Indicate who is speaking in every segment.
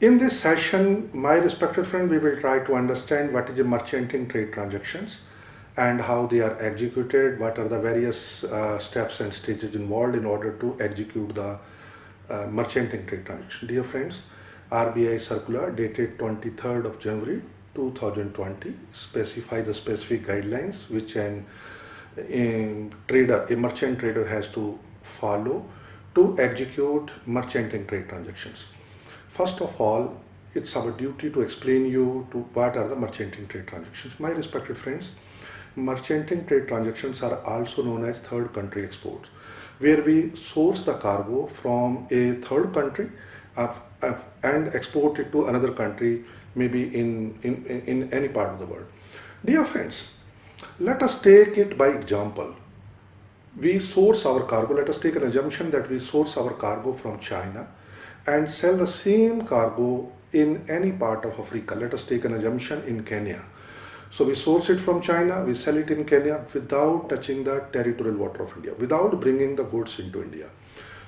Speaker 1: In this session, my respected friend, we will try to understand what is a merchanting trade transactions and how they are executed, what are the various steps and stages involved in order to execute the merchanting trade transaction. Dear friends, RBI circular dated 23rd of January 2020 specify the specific guidelines which a merchant trader has to follow to execute merchanting trade transactions. First of all, it's our duty to explain you to what are the merchanting trade transactions. My respected friends, merchanting trade transactions are also known as third country exports, where we source the cargo from a third country and export it to another country, maybe in any part of the world. Dear friends, let us take it by example. We source our cargo, let us take an assumption that we source our cargo from China and sell the same cargo in any part of Africa. Let us take an assumption in Kenya. So we source it from China, we sell it in Kenya without touching the territorial water of India, without bringing the goods into India.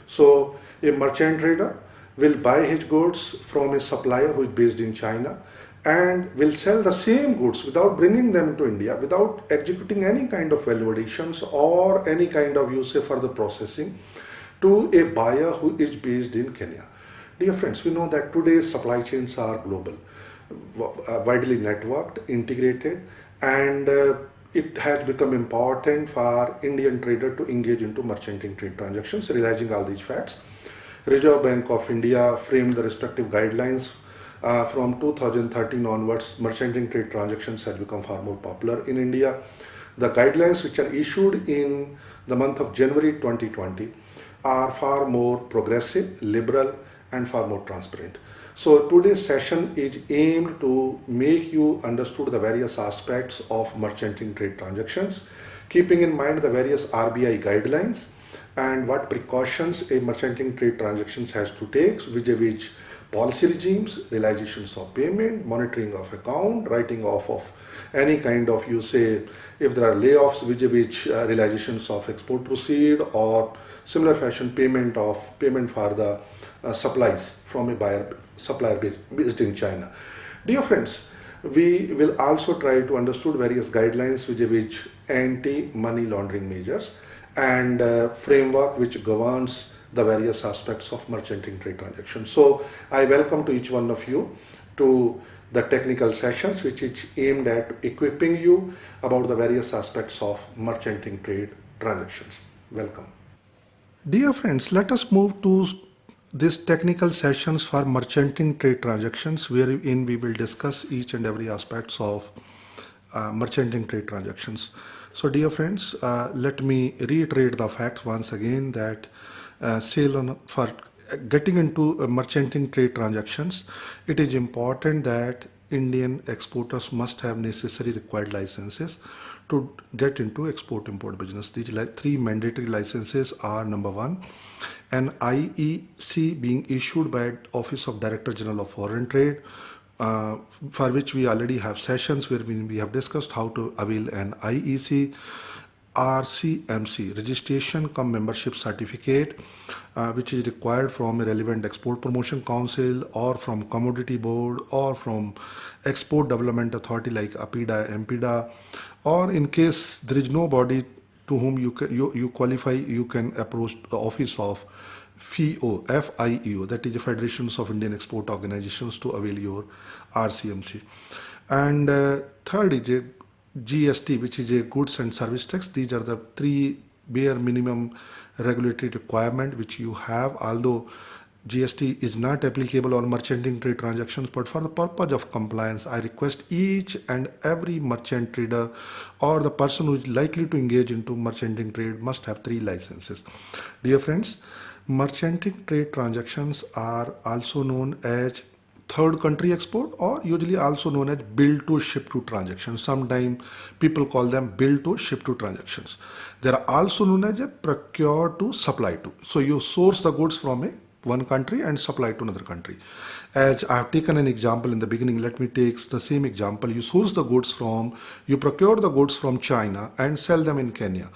Speaker 1: So a merchant trader will buy his goods from a supplier who is based in China and will sell the same goods without bringing them to India, without executing any kind of value additions or any kind of further processing to a buyer who is based in Kenya. Dear friends, we know that today's supply chains are global, widely networked, integrated, and it has become important for Indian trader to engage into merchanting trade transactions. Realizing all these facts, Reserve Bank of India framed the respective guidelines. From 2013 onwards, merchanting trade transactions has become far more popular in India. The guidelines which are issued in the month of January 2020 are far more progressive, liberal, and far more transparent. So today's session is aimed to make you understood the various aspects of merchanting trade transactions, keeping in mind the various RBI guidelines and what precautions a merchanting trade transactions has to take, which policy regimes, realizations of payment, monitoring of account, writing off of any kind of, if there are layoffs, which realizations of export proceed, or similar fashion payment for the supplies from a supplier based in China. Dear friends, we will also try to understand various guidelines which anti-money laundering measures and framework which governs the various aspects of merchanting trade transactions. So I welcome to each one of you to the technical sessions which is aimed at equipping you about the various aspects of merchanting trade transactions. Welcome. Dear friends, let us move to this technical sessions for merchanting trade transactions, wherein we will discuss each and every aspects of merchanting trade transactions. So dear friends, let me reiterate the fact once again that for getting into merchanting trade transactions, it is important that Indian exporters must have necessary required licenses to get into export-import business. These three mandatory licenses are: number one, an IEC being issued by Office of Director General of Foreign Trade, for which we already have sessions where we have discussed how to avail an IEC. RCMC, registration cum membership certificate, which is required from a relevant export promotion council or from commodity board or from export development authority like APIDA, MPIDA, or in case there is nobody to whom you qualify, you can approach the office of FIEO, that is the Federations of Indian Export Organizations, to avail your RCMC. And third is GST, which is a goods and service tax. These are the three bare minimum regulatory requirement which you have, although GST is not applicable on merchanting trade transactions, but for the purpose of compliance, I request each and every merchant trader or the person who is likely to engage into merchanting trade must have three licenses. Dear friends, merchanting trade transactions are also known as third country export, or usually also known as bill to ship to transactions. Sometimes people call them bill to ship to transactions. They are also known as a procure to supply to. So you source the goods from one country and supply to another country. As I have taken an example in the beginning, let me take the same example. You procure the goods from China and sell them in Kenya.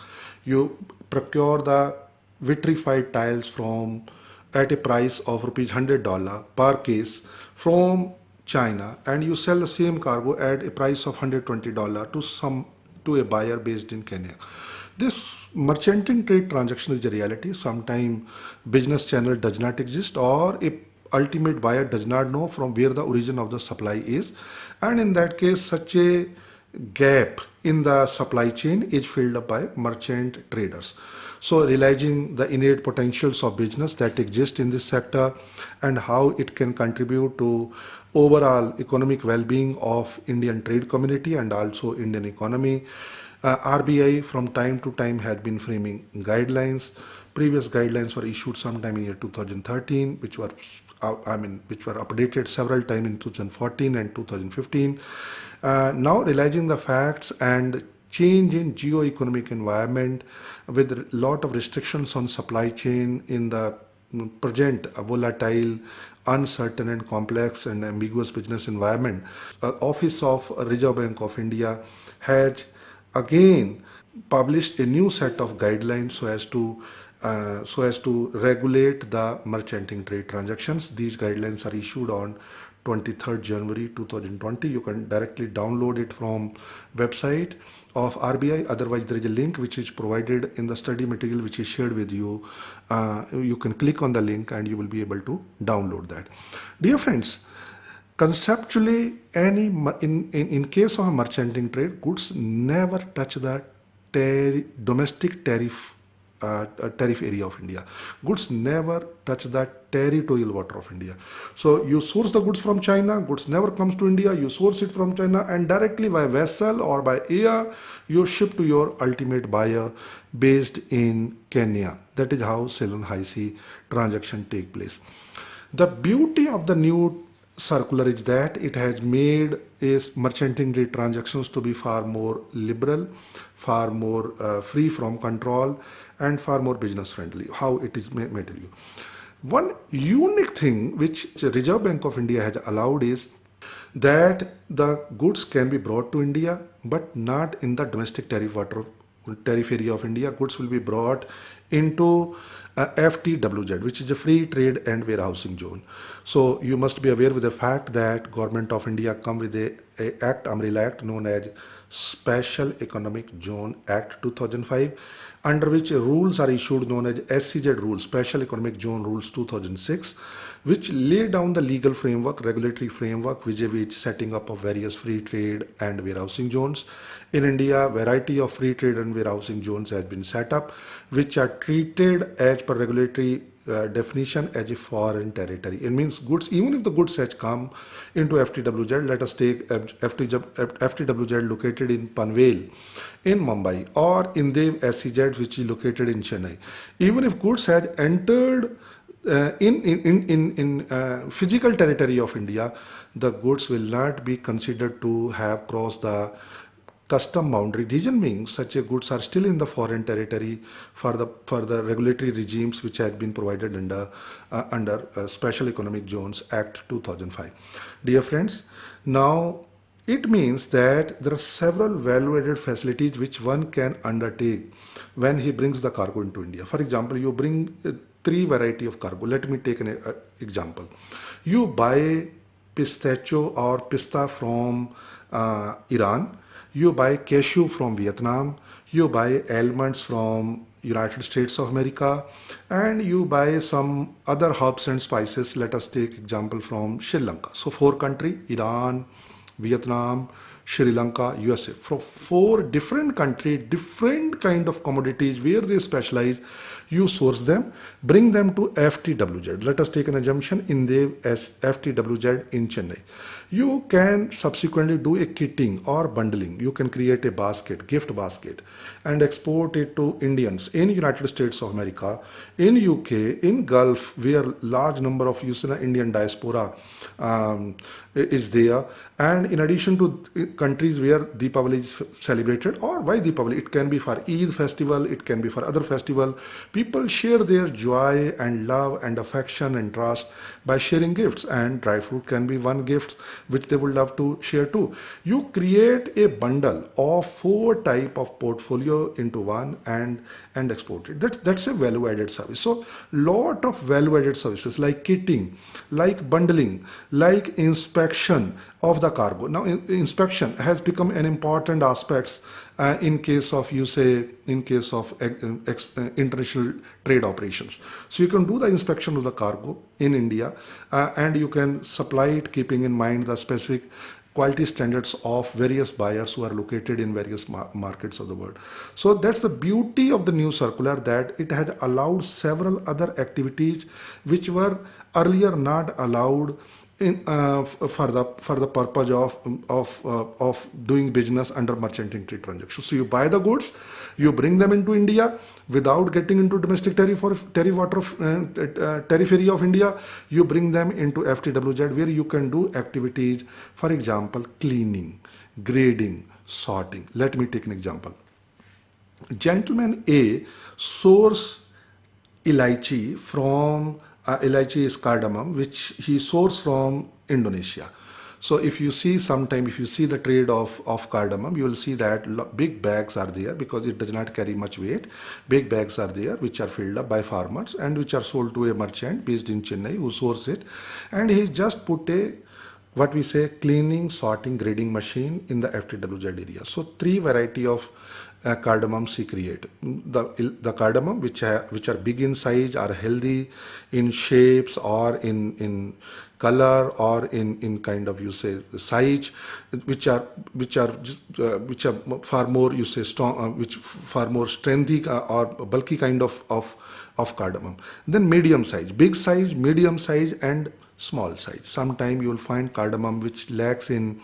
Speaker 1: You procure the vitrified tiles from at a price of rupees $100 per case from China, and you sell the same cargo at a price of $120 to a buyer based in Kenya. This merchanting trade transaction is a reality. Sometimes business channel does not exist, or a ultimate buyer does not know from where the origin of the supply is, and in that case such a gap in the supply chain is filled up by merchant traders. So realizing the innate potentials of business that exist in this sector and how it can contribute to overall economic well-being of Indian trade community and also Indian economy, RBI from time to time had been framing guidelines. Previous guidelines were issued sometime in year 2013, which were which were updated several times in 2014 and 2015. Now realizing the facts and change in geo-economic environment with a lot of restrictions on supply chain in the present volatile, uncertain and complex and ambiguous business environment, Office of Reserve Bank of India has again published a new set of guidelines so as to regulate the merchanting trade transactions. These guidelines are issued on 23rd January 2020. You can directly download it from website of RBI. Otherwise, there is a link which is provided in the study material which is shared with you. You can click on the link and you will be able to download that. Dear friends, conceptually, in case of a merchanting trade, goods never touch the domestic tariff area of India. Goods never touch the territorial water of India. So you source the goods from China, goods never comes to India, you source it from China and directly by vessel or by air, you ship to your ultimate buyer based in Kenya. That is how Ceylon High Sea transaction take place. The beauty of the new circular is that it has made merchanting trade transactions to be far more liberal, far more free from control and far more business friendly. How it is made to you. One unique thing which the Reserve Bank of India has allowed is that the goods can be brought to India but not in the domestic tariff area of India. Goods will be brought into FTWZ, which is a free trade and warehousing zone. So you must be aware with the fact that Government of India come with a umbrella act known as Special Economic Zone Act 2005, under which rules are issued known as SEZ rules, Special Economic Zone Rules 2006, which lay down the legal framework, regulatory framework vis-a-vis setting up of various free trade and warehousing zones. In India, variety of free trade and warehousing zones has been set up, which are treated as per regulatory definition as a foreign territory. It means goods, even if the goods has come into FTWZ, let us take FTWZ located in Panvel in Mumbai or in Dev SEZ which is located in Chennai. Even if goods had entered in physical territory of India, the goods will not be considered to have crossed the custom boundary. Reason being, such a goods are still in the foreign territory for the regulatory regimes which has been provided under Special Economic Zones Act 2005. Dear friends, now it means that there are several value-added facilities which one can undertake when he brings the cargo into India. For example, you bring three variety of cargo. Let me take an example. You buy pistachio or pista from Iran. You buy cashew from Vietnam, you buy almonds from United States of America, and you buy some other herbs and spices. Let us take example from Sri Lanka. So 4 countries, Iran, Vietnam, Sri Lanka, USA. From 4 different countries, different kind of commodities where they specialize, you source them, bring them to FTWZ. Let us take an assumption in the FTWZ in Chennai. You can subsequently do a kitting or bundling. You can create a basket, gift basket, and export it to Indians in United States of America, in UK, in Gulf, where large number of Indian diaspora is there. And in addition to countries where Deepavali is celebrated, or why Deepavali? It can be for Eid festival, it can be for other festival. People share their joy and love and affection and trust by sharing gifts, and dry fruit can be one gift which they would love to share too. You create a bundle of 4 type of portfolio into one and export it. That's a value added service. So lot of value added services like kitting, like bundling, like inspection of the cargo. Now inspection has become an important aspect in case of, you say, in case of international trade operations. So you can do the inspection of the cargo in India, and you can supply it keeping in mind the specific quality standards of various buyers who are located in various markets of the world. So that's the beauty of the new circular, that it had allowed several other activities which were earlier not allowed in, for the purpose of doing business under merchanting trade transactions. So you buy the goods, you bring them into India without getting into domestic tariff area of India. You bring them into FTWZ, where you can do activities, for example, cleaning, grading, sorting. Let me take an example. Gentleman A source elaichi from elaichi is cardamom, which he sourced from Indonesia. So if you see sometime, if you see the trade of cardamom, you will see that big bags are there because it does not carry much weight. Big bags are there which are filled up by farmers and which are sold to a merchant based in Chennai who source it. And he just put a, what we say, cleaning, sorting, grading machine in the FTWZ area. So 3 variety of cardamoms he create. The cardamom which are big in size, are healthy in shapes or in color or in kind of, you say, size, which are far more, you say, strong, which far more strengthy or bulky kind of cardamom. Then medium size, big size, medium size and small size. Sometime you will find cardamom which lacks in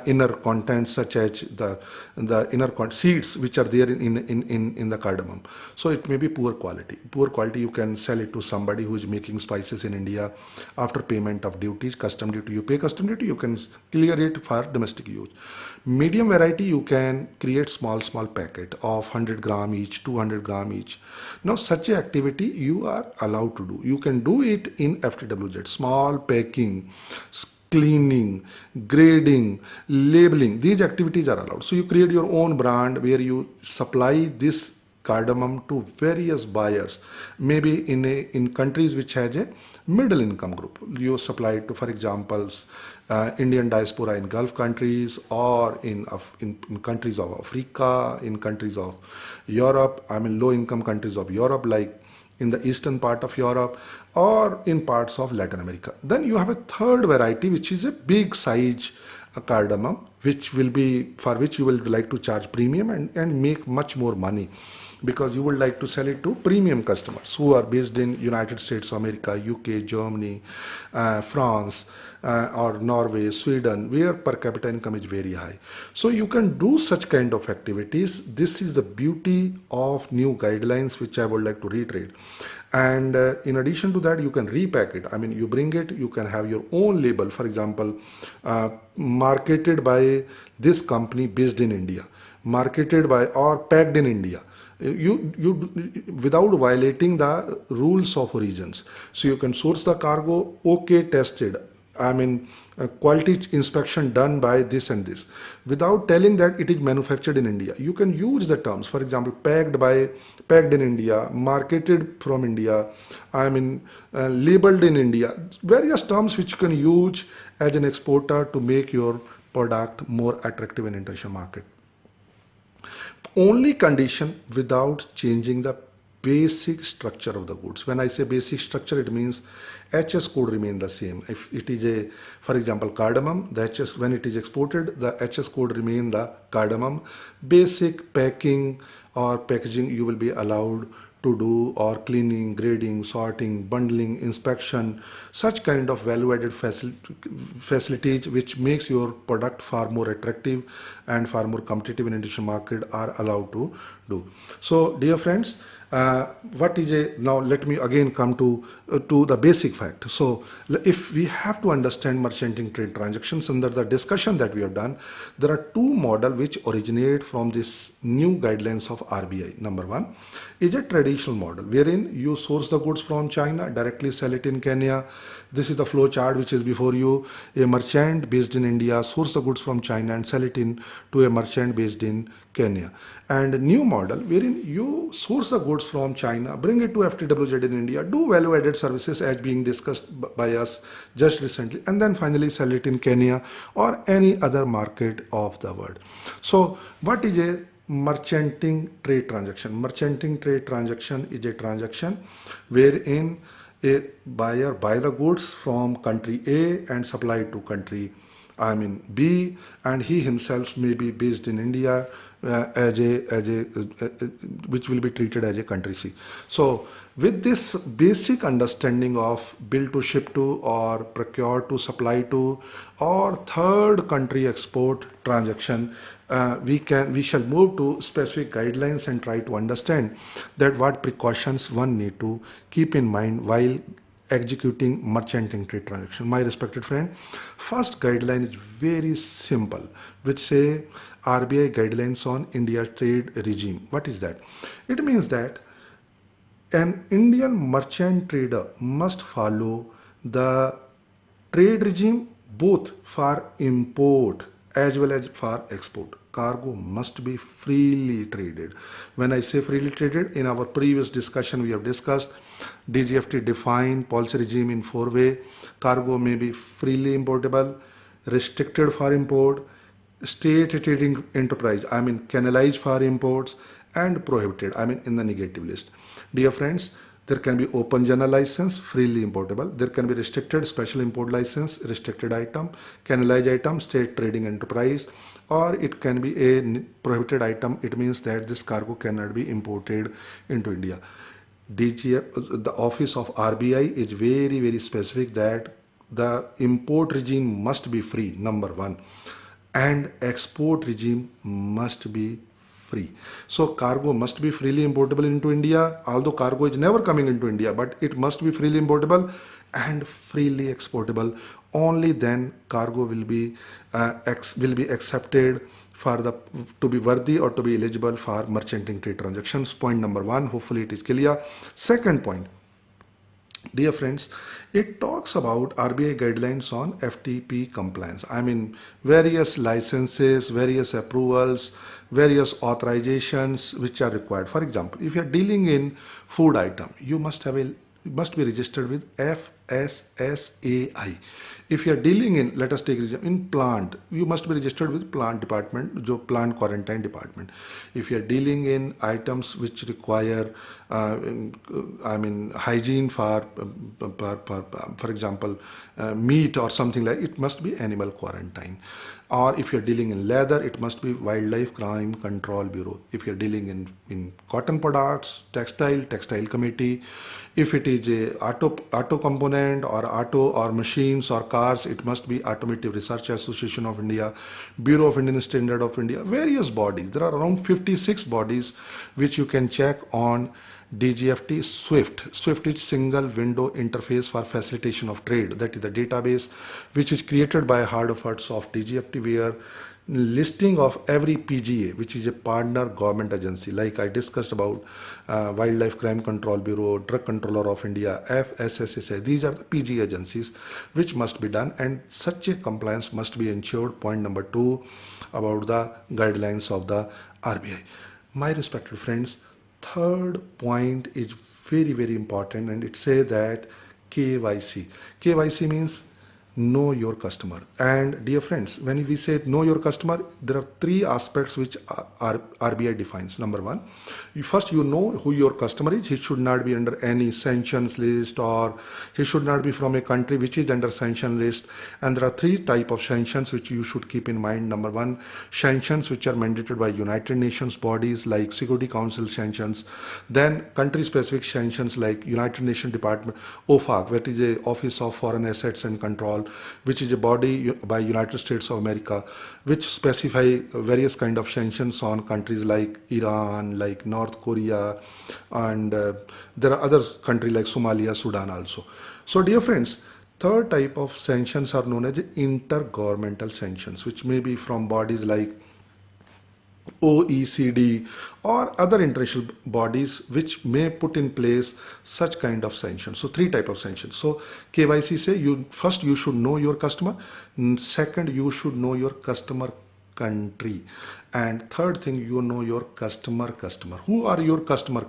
Speaker 1: inner contents, such as the inner seeds which are there in the cardamom. So it may be poor quality. Poor quality, you can sell it to somebody who is making spices in India. After payment of duties, custom duty, you pay custom duty, you can clear it for domestic use. Medium variety, you can create small packet of 100 gram each, 200 gram each. Now such a activity you are allowed to do. You can do it in FTWZ. Small packing, cleaning, grading, labeling, these activities are allowed. So you create your own brand where you supply this cardamom to various buyers, maybe in countries which has a middle income group. You supply it to, for example, Indian diaspora in Gulf countries, or in countries of Africa, in countries of Europe, I mean low income countries of Europe, like in the eastern part of Europe, or in parts of Latin America. Then you have a third variety which is a big size cardamom, which will be, for which you will like to charge premium and make much more money, because you would like to sell it to premium customers who are based in United States of America, UK, Germany, France, or Norway, Sweden, where per capita income is very high. So you can do such kind of activities. This is the beauty of new guidelines which I would like to reiterate. And in addition to that, you can repack it. I mean, you bring it, you can have your own label, for example, marketed by this company based in India, marketed by or packed in India. You without violating the rules of origins. So you can source the cargo, okay, tested, I mean quality inspection done by this and this, without telling that it is manufactured in India. You can use the terms, for example, packed in India, marketed from India, I mean labeled in India, various terms which you can use as an exporter to make your product more attractive in international market. Only condition, without changing the basic structure of the goods. When I say basic structure, it means HS code remain the same. If it is a, for example, cardamom, the HS, when it is exported, the HS code remain the cardamom. Basic packing or packaging you will be allowed to do, or cleaning, grading, sorting, bundling, inspection, such kind of value-added facilities which makes your product far more attractive and far more competitive in international market are allowed to do. So dear friends, What is a, now let me again come to the basic fact. So if we have to understand merchanting trade transactions under the discussion that we have done, there are two models which originate from this new guidelines of RBI. Number one is a traditional model wherein you source the goods from China, directly sell it in Kenya. This is the flow chart which is before you. A merchant based in India source the goods from China and sell it in to a merchant based in Kenya. And a new model wherein you source the goods from China, bring it to FTWZ in India, do value added services as being discussed by us just recently, and then finally sell it in Kenya or any other market of the world. So what is a merchanting trade transaction? Merchanting trade transaction is a transaction wherein a buyer buy the goods from country A and supply it to country B, and he himself may be based in India which will be treated as a country C. So with this basic understanding of bill to ship to or procure to supply to or third country export transaction, we shall move to specific guidelines and try to understand that what precautions one need to keep in mind while executing merchanting trade transaction. My respected friend, first guideline is very simple, which say RBI guidelines on India trade regime. What is that? It means that an Indian merchant trader must follow the trade regime both for import as well as for export. Cargo must be freely traded. When I say freely traded, in our previous discussion we have discussed DGFT defined policy regime in 4 ways. Cargo may be freely importable, restricted for import, state trading enterprise, canalized for imports, and prohibited, in the negative list. Dear friends, there can be open general license, freely importable. There can be restricted special import license, restricted item, canalized item, state trading enterprise, or it can be a prohibited item. It means that this cargo cannot be imported into India. DGF, the office of RBI is very, very specific that the import regime must be free, number one, and export regime must be free. So cargo must be freely importable into India, although cargo is never coming into India, but it must be freely importable and freely exportable. Only then cargo will be accepted for to be worthy or to be eligible for merchanting trade transactions. Point number one, hopefully it is clear. Second point, dear friends, it talks about RBI guidelines on FTP compliance. Various licenses, various approvals, various authorizations which are required. For example, if you are dealing in food item, you must be registered with FSSAI. If you are dealing in, let us take in plant, you must be registered with plant department, plant quarantine department. If you are dealing in items which require, hygiene for example, meat or something like, it must be animal quarantine. Or if you're dealing in leather, it must be Wildlife Crime Control Bureau. If you're dealing in cotton products, textile committee. If it is a auto component or auto or machines or cars, it must be Automotive Research Association of India, Bureau of Indian Standard of India, various bodies. There are around 56 bodies which you can check on DGFT SWIFT. SWIFT is single window interface for facilitation of trade. That is the database which is created by hard efforts of DGFT, where listing of every PGA, which is a partner government agency, like I discussed about Wildlife Crime Control Bureau, Drug Controller of India, FSSAI. These are the PGA agencies which must be done, and such a compliance must be ensured. Point number two, about the guidelines of the RBI. My respected friends, third point is very, very important, and it says that KYC. KYC means know your customer. And dear friends, when we say know your customer, there are three aspects which RBI defines. Number one, you know who your customer is. He should not be under any sanctions list, or he should not be from a country which is under sanction list. And there are three types of sanctions which you should keep in mind. Number one, sanctions which are mandated by United Nations bodies like Security Council sanctions. Then country specific sanctions like United Nations Department, OFAC, that is a Office of Foreign Assets and Control. which is a body by United States of America, which specify various kind of sanctions on countries like Iran, like North Korea, and there are other countries like Somalia, Sudan also. So dear friends, third type of sanctions are known as intergovernmental sanctions, which may be from bodies like OECD or other international bodies which may put in place such kind of sanctions. So three type of sanctions. So KYC say you should know your customer. Second, you should know your customer country, and third thing, you know your customer. Who are your customer?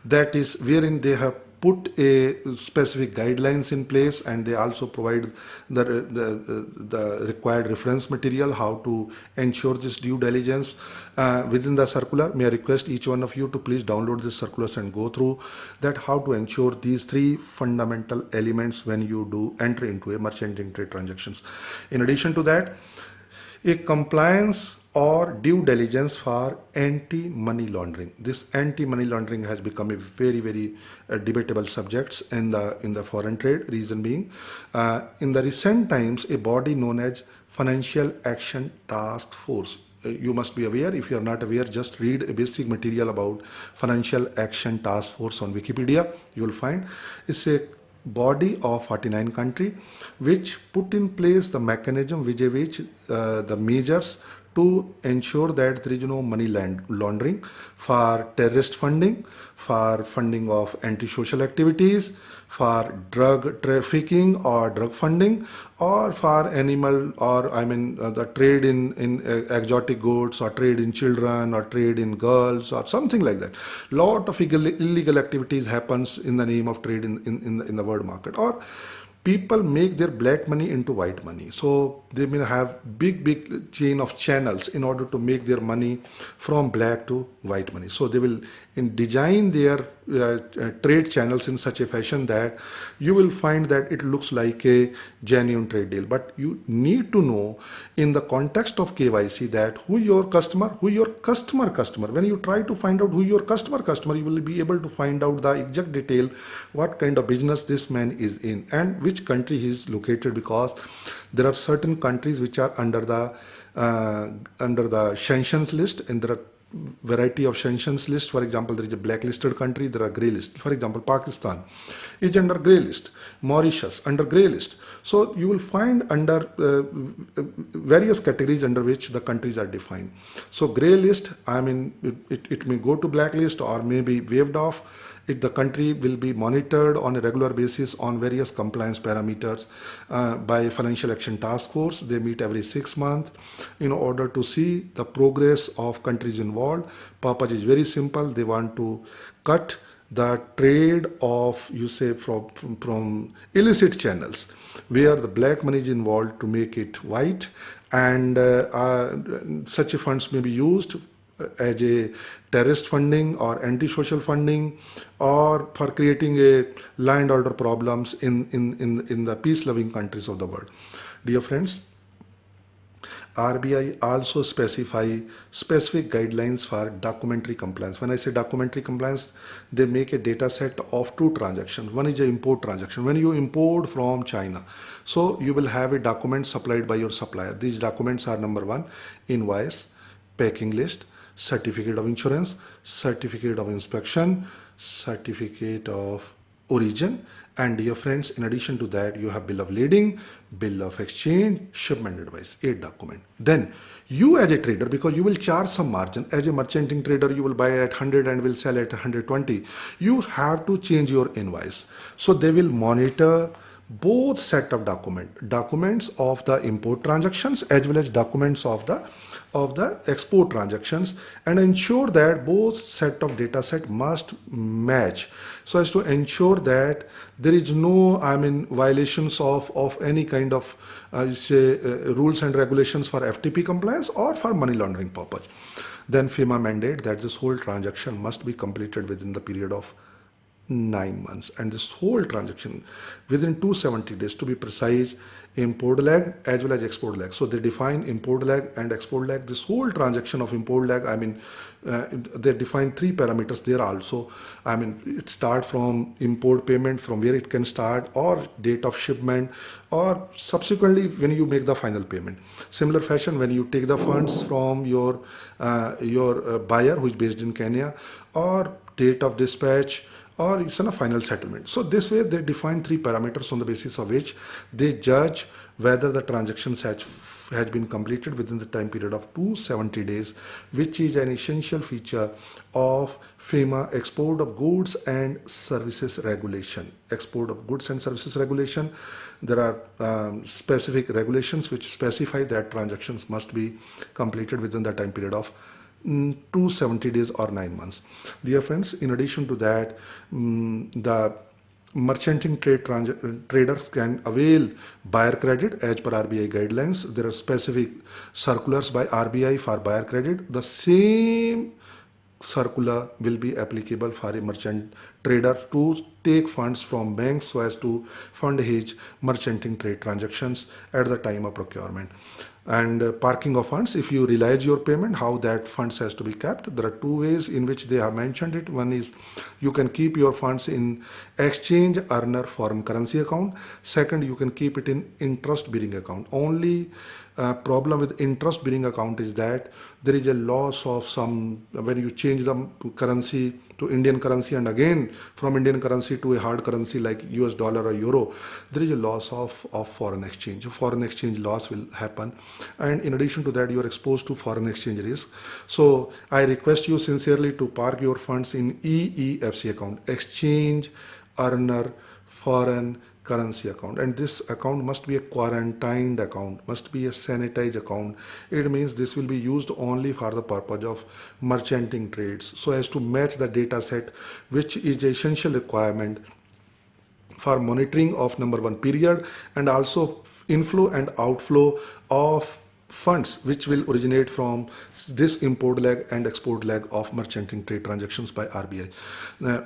Speaker 1: That is wherein they have put a specific guidelines in place, and they also provide the required reference material how to ensure this due diligence within the circular. May I request each one of you to please download this circulars and go through that, how to ensure these three fundamental elements when you do enter into a merchanting trade transactions. In addition to that, a compliance or due diligence for anti-money laundering. This anti-money laundering has become a very debatable subject in the foreign trade. Reason being, in the recent times, a body known as Financial Action Task Force. You must be aware. If you are not aware, just read a basic material about Financial Action Task Force on Wikipedia. You will find it's a body of 49 countries which put in place the mechanism which the measures to ensure that there is no money laundering for terrorist funding, for funding of anti-social activities, for drug trafficking or drug funding, or for animal or the trade in exotic goods, or trade in children, or trade in girls, or something like that. Lot of illegal activities happens in the name of trade in the world market, or people make their black money into white money. So they may have big chain of channels in order to make their money from black to white money. So they will design their trade channels in such a fashion that you will find that it looks like a genuine trade deal. But you need to know in the context of KYC that who your customer. When you try to find out who your customer, you will be able to find out the exact detail, what kind of business this man is in and which country he is located, because there are certain countries which are under the sanctions list, and there are variety of sanctions list. For example, there is a blacklisted country, there are grey list. For example, Pakistan is under grey list, Mauritius under grey list. So you will find under various categories under which the countries are defined. So grey list, it may go to blacklist or may be waived off. The country will be monitored on a regular basis on various compliance parameters by Financial Action Task Force. They meet every 6 months in order to see the progress of countries involved. Purpose is very simple. They want to cut the trade of, from illicit channels where the black money is involved, to make it white, and such funds may be used as a terrorist funding or anti-social funding, or for creating a law and order problems in the peace-loving countries of the world. Dear friends, RBI also specify specific guidelines for documentary compliance. When I say documentary compliance, they make a data set of two transactions. One is an import transaction. When you import from China, so you will have a document supplied by your supplier. These documents are: number one, invoice, packing list, certificate of insurance, certificate of inspection, certificate of origin, and dear friends, in addition to that, you have bill of lading, bill of exchange, shipment advice, 8 documents. Then you as a trader, because you will charge some margin, as a merchanting trader, you will buy at 100 and will sell at 120. You have to change your invoice. So they will monitor both set of documents of the import transactions as well as documents of the export transactions, and ensure that both set of data set must match, so as to ensure that there is no violations of any kind of rules and regulations for FTP compliance or for money laundering purpose. Then FEMA mandate that this whole transaction must be completed within the period of 9 months. And this whole transaction within 270 days, to be precise, import lag as well as export lag. So they define import lag and export lag. This whole transaction of import lag, they define 3 parameters there also. It start from import payment, from where it can start, or date of shipment, or subsequently when you make the final payment. Similar fashion, when you take the funds from your buyer who is based in Kenya, or date of dispatch, or it's a final settlement. So this way they define 3 parameters on the basis of which they judge whether the transactions has been completed within the time period of 270 days, which is an essential feature of FEMA export of goods and services regulation. Export of goods and services regulation. There are specific regulations which specify that transactions must be completed within the time period of 270 days or 9 months. Dear friends, in addition to that, the merchanting traders can avail buyer credit as per RBI guidelines. There are specific circulars by RBI for buyer credit. The same circular will be applicable for a merchant trader to take funds from banks so as to fund his merchanting trade transactions at the time of procurement. And parking of funds, if you realize your payment, how that funds has to be kept. There are 2 ways in which they have mentioned it. One is you can keep your funds in exchange earner foreign currency account. Second, you can keep it in interest bearing account. Only problem with interest bearing account is that there is a loss of some, when you change them to currency, to Indian currency, and again from Indian currency to a hard currency like US dollar or euro, there is a loss of foreign exchange. Foreign exchange loss will happen, and in addition to that you are exposed to foreign exchange risk. So I request you sincerely to park your funds in EEFC account, exchange earner foreign currency account, and this account must be a quarantined account, must be a sanitized account. It means this will be used only for the purpose of merchanting trades, so as to match the data set, which is the essential requirement for monitoring of number 1 period, and also inflow and outflow of funds which will originate from this import lag and export lag of merchanting trade transactions by RBI.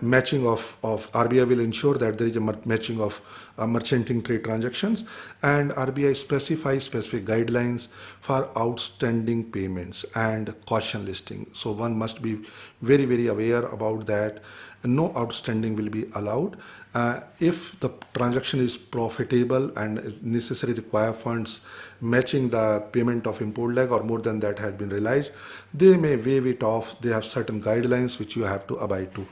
Speaker 1: Matching of RBI will ensure that there is a matching of merchanting trade transactions, and RBI specifies specific guidelines for outstanding payments and caution listing. So one must be very, very aware about that. No outstanding will be allowed. If the transaction is profitable and necessary require funds matching the payment of import lag or more than that has been realized, they may waive it off. They have certain guidelines which you have to abide to.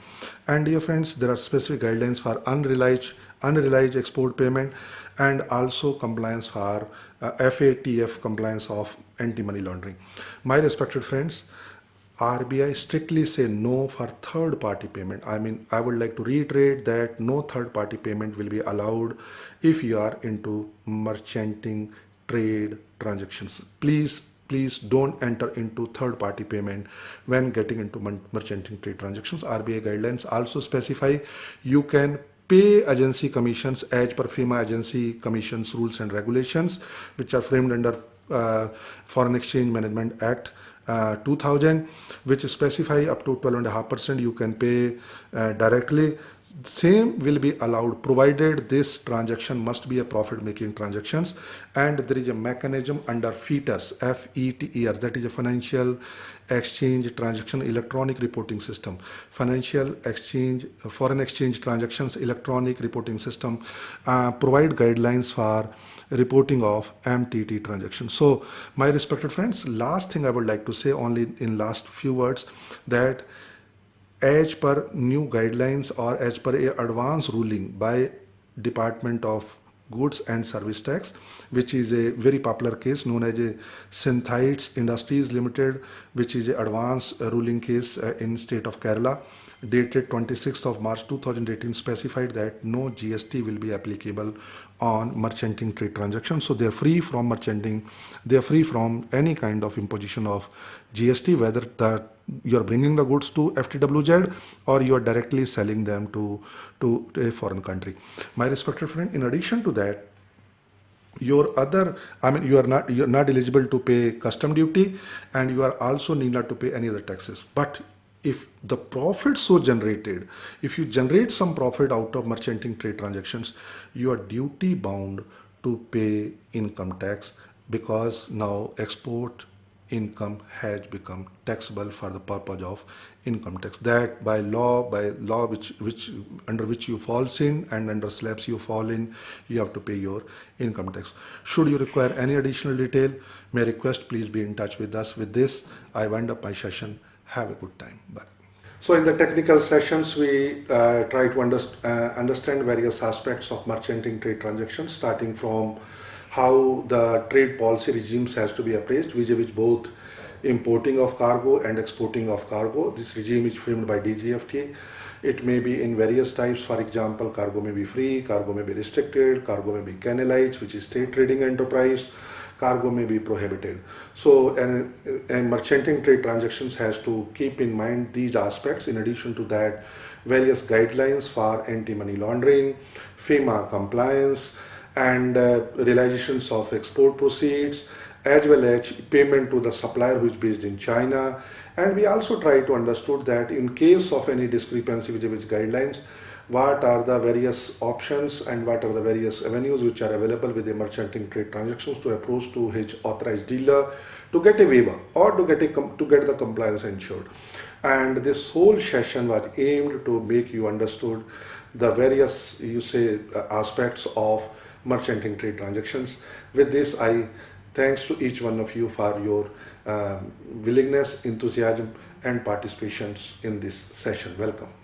Speaker 1: And dear friends, there are specific guidelines for unrealized export payment, and also compliance for FATF compliance of anti-money laundering. My respected friends, RBI strictly say no for third party payment. I would like to reiterate that no third party payment will be allowed if you are into merchanting trade transactions. Please don't enter into third party payment when getting into merchanting trade transactions. RBI guidelines also specify you can pay agency commissions as per FEMA agency commissions rules and regulations, which are framed under Foreign Exchange Management Act 2000, which specify up to 12.5% you can pay directly. Same will be allowed provided this transaction must be a profit making transactions, and there is a mechanism under FETER, FETER, that is a financial exchange transaction electronic reporting system. Financial exchange, foreign exchange transactions electronic reporting system provide guidelines for reporting of MTT transactions. So my respected friends, last thing I would like to say only in last few words, that as per new guidelines or as per a advance ruling by Department of Goods and Service Tax, which is a very popular case known as a Synthites Industries Limited, which is an advance ruling case in state of Kerala, dated 26th of March 2018, specified that no GST will be applicable on merchanting trade transactions. So they are free from merchanting, they are free from any kind of imposition of GST, whether you are bringing the goods to FTWZ or you are directly selling them to a foreign country. My respected friend, in addition to that, you are not eligible to pay custom duty, and you are also need not to pay any other taxes. But if the profit so generated, if you generate some profit out of merchanting trade transactions, you are duty bound to pay income tax, because now export income has become taxable for the purpose of income tax, that by law which under which you falls in and under slabs you fall in, you have to pay your income tax. Should you require any additional detail, may I request please be in touch with us. With this, I wind up my session. Have a good time. Bye. So in the technical sessions, we try to understand various aspects of merchanting trade transactions, starting from how the trade policy regimes has to be appraised vis-a-vis both importing of cargo and exporting of cargo. This regime is framed by DGFTA. It may be in various types. For example, cargo may be free, cargo may be restricted, cargo may be canalized, which is state trading enterprise, cargo may be prohibited. So, and merchanting trade transactions has to keep in mind these aspects. In addition to that, various guidelines for anti-money laundering, FEMA compliance, and realizations of export proceeds, as well as payment to the supplier who is based in China. And we also try to understand that in case of any discrepancy with which guidelines, what are the various options and what are the various avenues which are available with the merchanting trade transactions to approach to his authorized dealer to get a waiver or to get the compliance ensured. And this whole session was aimed to make you understood the various aspects of merchanting trade transactions. With this, I thanks to each one of you for your willingness, enthusiasm and participations in this session. Welcome.